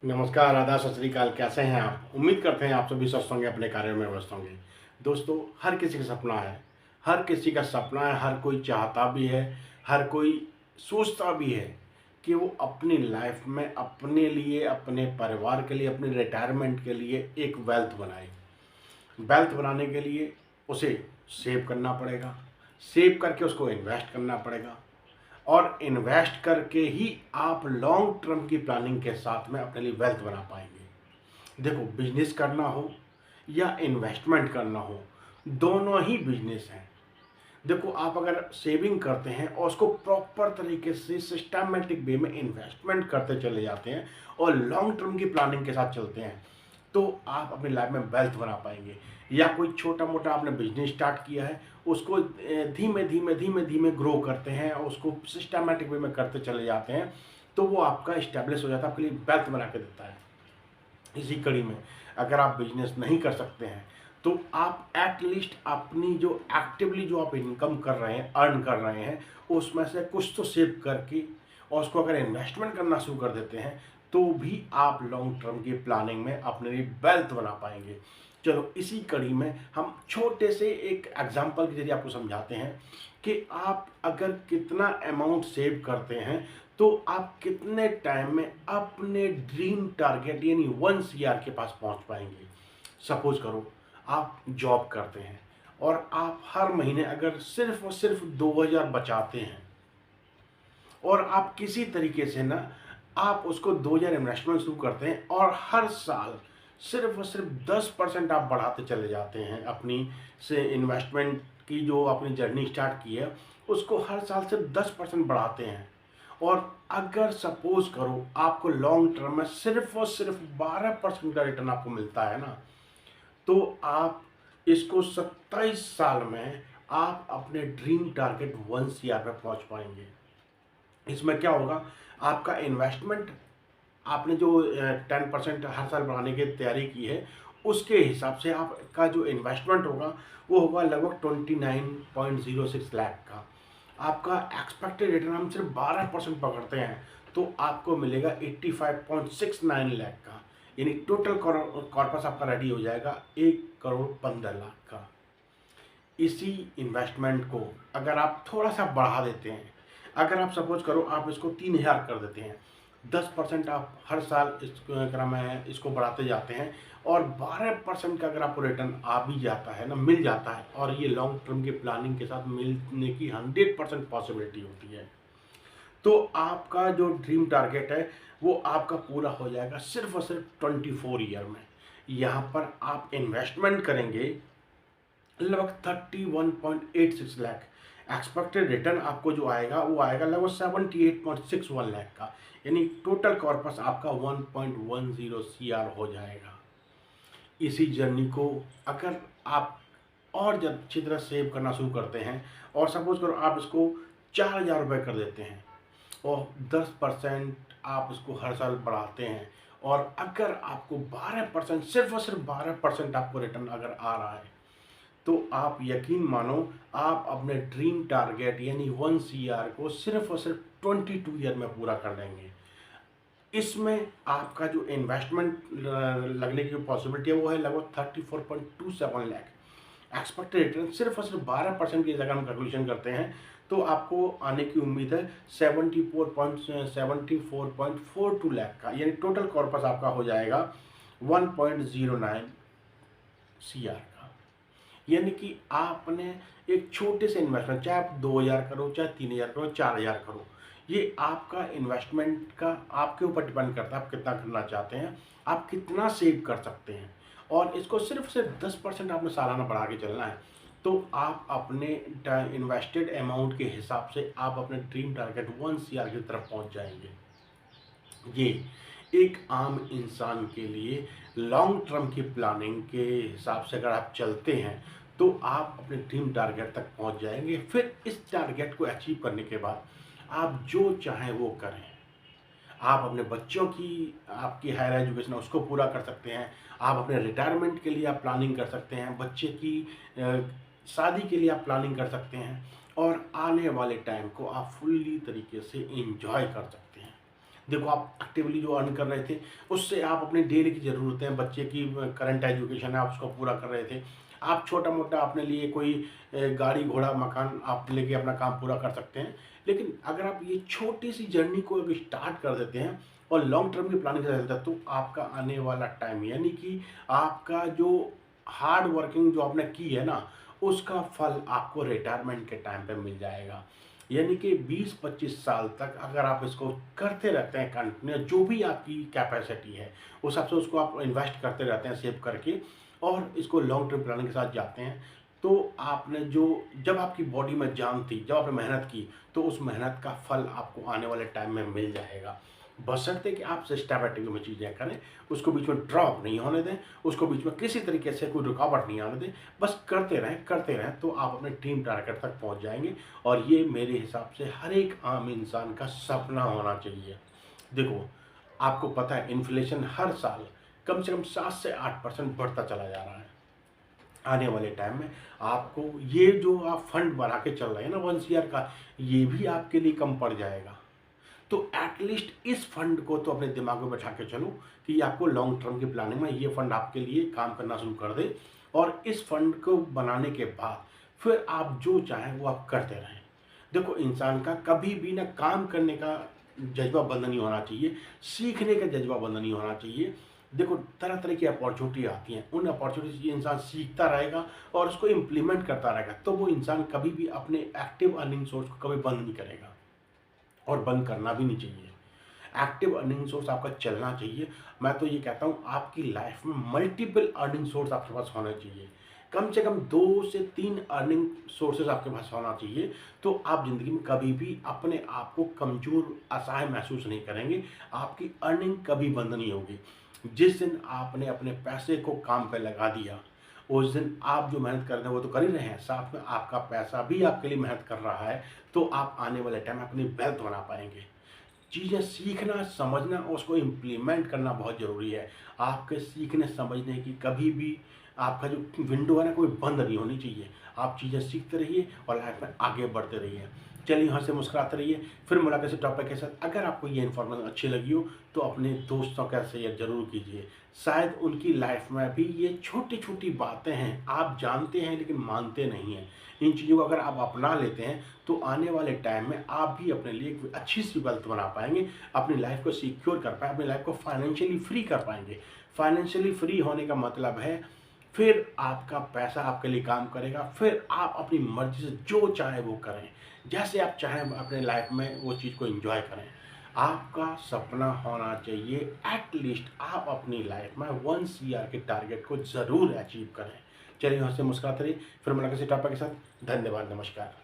नमस्कार, आदाब, सत श्री अकाल। कैसे हैं आप? उम्मीद करते हैं आप सभी स्वस्थ होंगे, अपने कार्यों में व्यस्त होंगे। दोस्तों, हर किसी का सपना है, हर किसी का सपना है, हर कोई चाहता भी है, हर कोई सोचता भी है कि वो अपनी लाइफ में अपने लिए, अपने परिवार के लिए, अपने रिटायरमेंट के लिए एक वेल्थ बनाए। वेल्थ बनाने के लिए उसे सेव करना पड़ेगा, सेव करके उसको इन्वेस्ट करना पड़ेगा और इन्वेस्ट करके ही आप लॉन्ग टर्म की प्लानिंग के साथ में अपने लिए वेल्थ बना पाएंगे। देखो, बिजनेस करना हो या इन्वेस्टमेंट करना हो, दोनों ही बिजनेस हैं। देखो, आप अगर सेविंग करते हैं और उसको प्रॉपर तरीके से सिस्टमैटिक वे में इन्वेस्टमेंट करते चले जाते हैं और लॉन्ग टर्म की प्लानिंग के साथ चलते हैं, तो आप अपनी लाइफ में वेल्थ बना पाएंगे। या कोई छोटा मोटा आपने बिजनेस स्टार्ट किया है, उसको धीमे धीमे धीमे धीमे ग्रो करते हैं और उसको सिस्टमैटिक वे में करते चले जाते हैं, तो वो आपका इस्टेब्लिश हो जाता है, आपके लिए वेल्थ बना के देता है। इसी कड़ी में अगर आप बिजनेस नहीं कर सकते हैं, तो आप एटलीस्ट अपनी जो एक्टिवली जो आप इनकम कर रहे हैं, अर्न कर रहे हैं, उसमें से कुछ तो सेव करके और उसको अगर इन्वेस्टमेंट करना शुरू कर देते हैं, तो भी आप लॉन्ग टर्म की प्लानिंग में अपने लिए वेल्थ बना पाएंगे। चलो, इसी कड़ी में हम छोटे से एक एग्जांपल के जरिए आपको समझाते हैं कि आप अगर कितना अमाउंट सेव करते हैं, तो आप कितने टाइम में अपने ड्रीम टारगेट यानी 1 CR के पास पहुंच पाएंगे। सपोज करो, आप जॉब करते हैं और आप हर महीने अगर सिर्फ और सिर्फ 2000 बचाते हैं और आप किसी तरीके से ना आप उसको 2000 इन्वेस्टमेंट शुरू करते हैं और हर साल सिर्फ और सिर्फ 10% आप बढ़ाते चले जाते हैं अपनी से इन्वेस्टमेंट की जो आपने जर्नी स्टार्ट की है, उसको हर साल सिर्फ 10% बढ़ाते हैं। और अगर सपोज करो आपको लॉन्ग टर्म में सिर्फ और सिर्फ 12% का रिटर्न आपको मिलता है ना, तो आप इसको 27 साल में आप अपने ड्रीम टारगेट 1 CR पे पहुंच पाएंगे। इसमें क्या होगा, आपका इन्वेस्टमेंट आपने जो 10% हर साल बढ़ाने की तैयारी की है, उसके हिसाब से आपका जो इन्वेस्टमेंट होगा वो होगा लगभग 29.06 लाख का। आपका एक्सपेक्टेड रिटर्न हम सिर्फ 12% पकड़ते हैं, तो आपको मिलेगा 85.69 लाख का। यानी टोटल कॉर्पस आपका रेडी हो जाएगा 1,15,00,000 का। इसी इन्वेस्टमेंट को अगर आप थोड़ा सा बढ़ा देते हैं, अगर आप सपोज करो आप इसको 3000 कर देते हैं, 10% आप हर साल इस क्रम में इसको बढ़ाते जाते हैं और 12% का अगर आपको रिटर्न आ भी जाता है ना, मिल जाता है, और ये लॉन्ग टर्म की प्लानिंग के साथ मिलने की 100% पॉसिबिलिटी होती है, तो आपका जो ड्रीम टारगेट है वो आपका पूरा हो जाएगा सिर्फ और सिर्फ 24 ईयर में। यहाँ पर आप इन्वेस्टमेंट करेंगे लगभग 31.86 लाख। एक्सपेक्टेड रिटर्न आपको जो आएगा वो आएगा लगभग 78.61 लाख का। यानी टोटल कॉर्पस आपका 1.10 CR हो जाएगा। इसी जर्नी को अगर आप और जब अच्छी तरह सेव करना शुरू करते हैं और सपोज करो आप इसको 4000 रुपये कर देते हैं और 10% आप इसको हर साल बढ़ाते हैं, और अगर आपको 12% सिर्फ और सिर्फ 12% आपको रिटर्न अगर आ रहा है, तो आप यकीन मानो आप अपने ड्रीम टारगेट यानी 1 CR को सिर्फ और सिर्फ 22 ईयर में पूरा कर लेंगे। इसमें आपका जो इन्वेस्टमेंट लगने की पॉसिबिलिटी है वो है लगभग 34.27 लाख। एक्सपेक्टेड रिटर्न सिर्फ और सिर्फ 12% की जगह हम कैलकुलेशन करते हैं, तो आपको आने की उम्मीद है 74.42 लाख का। यानी टोटल कॉर्पस आपका हो जाएगा 1.09 CR का। यानी कि आपने एक छोटे से इन्वेस्टमेंट, चाहे आप 2000 करो, चाहे 3000 करो, 4000 करो, ये आपका इन्वेस्टमेंट का आपके ऊपर डिपेंड करता है आप कितना करना चाहते हैं, आप कितना सेव कर सकते हैं। और इसको सिर्फ से 10% आपने सालाना बढ़ा के चलना है, तो आप अपने इन्वेस्टेड अमाउंट के हिसाब से आप अपने ड्रीम टारगेट 1 CR की तरफ पहुंच जाएंगे। ये एक आम इंसान के लिए लॉन्ग टर्म की प्लानिंग के हिसाब से अगर आप चलते हैं, तो आप अपने ड्रीम टारगेट तक पहुंच जाएंगे। फिर इस टारगेट को अचीव करने के बाद आप जो चाहें वो करें। आप अपने बच्चों की आपकी हायर एजुकेशन है उसको पूरा कर सकते हैं, आप अपने रिटायरमेंट के लिए आप प्लानिंग कर सकते हैं, बच्चे की शादी के लिए आप प्लानिंग कर सकते हैं, और आने वाले टाइम को आप फुल्ली तरीके से एंजॉय कर सकते हैं। देखो आप एक्टिवली जो अर्न कर रहे थे, उससे आप अपनी डेली की ज़रूरतें, बच्चे की करंट एजुकेशन है, आप उसको पूरा कर रहे थे। आप छोटा-मोटा अपने लिए कोई गाड़ी, घोड़ा, मकान आप लेके अपना काम पूरा कर सकते हैं। लेकिन अगर आप ये छोटी-सी जर्नी को अगर स्टार्ट कर देते हैं और लॉन्ग टर्म की प्लानिंग के साथ चलते हैं, तो आपका आने वाला टाइम, यानी कि आपका जो हार्ड वर्किंग जो आपने की है ना, उसका फल आपको रिटायरमेंट के टाइम पे मिल जाएगा। यानी कि 20-25 साल तक अगर आप इसको करते रहते हैं कंटिन्यू, जो भी आपकी कैपेसिटी है, उस हिसाब से उसको आप इन्वेस्ट करते रहते हैं सेव करके, और इसको लॉन्ग टर्म प्लानिंग के साथ जाते हैं, तो आपने जो, जब आपकी बॉडी में जान थी, जब आपने मेहनत की, तो उस मेहनत का फल आपको आने वाले टाइम में मिल जाएगा। बशर्ते कि आप सिस्टमैटिक में चीज़ें करें, उसको बीच में ड्रॉप नहीं होने दें, उसको बीच में किसी तरीके से कोई रुकावट नहीं आने दें, बस करते रहें, तो आप अपने ड्रीम टारगेट तक पहुंच जाएंगे। और ये मेरे हिसाब से हर एक आम इंसान का सपना होना चाहिए। देखो, आपको पता है इन्फ्लेशन हर साल कम से कम 7 से 8% बढ़ता चला जा रहा है। आने वाले टाइम में आपको ये जो आप फंड बना के चल रहे हैं ना 1 ईयर का, ये भी आपके लिए कम पड़ जाएगा। तो एटलीस्ट इस फंड को तो अपने दिमाग में बैठा के चलो कि ये आपको लॉन्ग टर्म की प्लानिंग में ये फंड आपके लिए काम करना शुरू कर दे, और इस फंड को बनाने के बाद फिर आप जो चाहें वो आप करते रहें। देखो, इंसान का कभी भी ना काम करने का जज्बा बंद नहीं होना चाहिए, सीखने का जज्बा बंद नहीं होना चाहिए। देखो, तरह तरह की अपॉर्चुनिटी आती हैं, उन अपॉर्चुनिटी से इंसान सीखता रहेगा और उसको इम्प्लीमेंट करता रहेगा, तो वो इंसान कभी भी अपने एक्टिव अर्निंग सोर्स को कभी बंद नहीं करेगा, और बंद करना भी नहीं चाहिए। एक्टिव अर्निंग सोर्स आपका चलना चाहिए। मैं तो ये कहता हूँ आपकी लाइफ में मल्टीपल अर्निंग सोर्स आपके पास होने चाहिए। कम से कम 2 से 3 अर्निंग सोर्सेज आपके पास होना चाहिए, तो आप ज़िंदगी में कभी भी अपने आप को कमज़ोर, असहाय महसूस नहीं करेंगे। आपकी अर्निंग कभी बंद नहीं होगी। जिस दिन आपने अपने पैसे को काम पे लगा दिया, उस दिन आप जो मेहनत कर रहे हैं वो तो कर ही रहे हैं, साथ में आपका पैसा भी आपके लिए मेहनत कर रहा है, तो आप आने वाले टाइम में अपनी वेल्थ बना पाएँगे। चीज़ें सीखना, समझना और उसको इम्प्लीमेंट करना बहुत ज़रूरी है। आपके सीखने समझने की कभी भी आपका जो विंडो है ना, कोई बंद नहीं होनी चाहिए। आप चीज़ें सीखते रहिए और लाइफ में आगे बढ़ते रहिए। चलिए, हँसते मुस्कुराते रहिए। फिर मुलाकात से टॉपिक के साथ। अगर आपको ये इन्फॉर्मेशन अच्छी लगी हो तो अपने दोस्तों के साथ शेयर ज़रूर कीजिए। शायद उनकी लाइफ में भी ये छोटी-छोटी बातें हैं, आप जानते हैं लेकिन मानते नहीं हैं। इन चीज़ों को अगर आप अपना लेते हैं तो आने वाले टाइम में आप भी अपने लिए एक अच्छी सी वेल्थ बना पाएँगे, अपनी लाइफ को सिक्योर कर पाएँ, अपनी लाइफ को फाइनेंशियली फ्री कर पाएँगे। फाइनेंशियली फ्री होने का मतलब है फिर आपका पैसा आपके लिए काम करेगा, फिर आप अपनी मर्ज़ी से जो चाहें वो करें। जैसे आप चाहें अपने लाइफ में वो चीज़ को एन्जॉय करें। आपका सपना होना चाहिए, एट लीस्ट आप अपनी लाइफ में 1 सीआर के टारगेट को ज़रूर अचीव करें। चलिए, हँसते मुस्कुराते रहिए। फिर मुलाकात इसी टॉपिक के साथ। धन्यवाद, नमस्कार।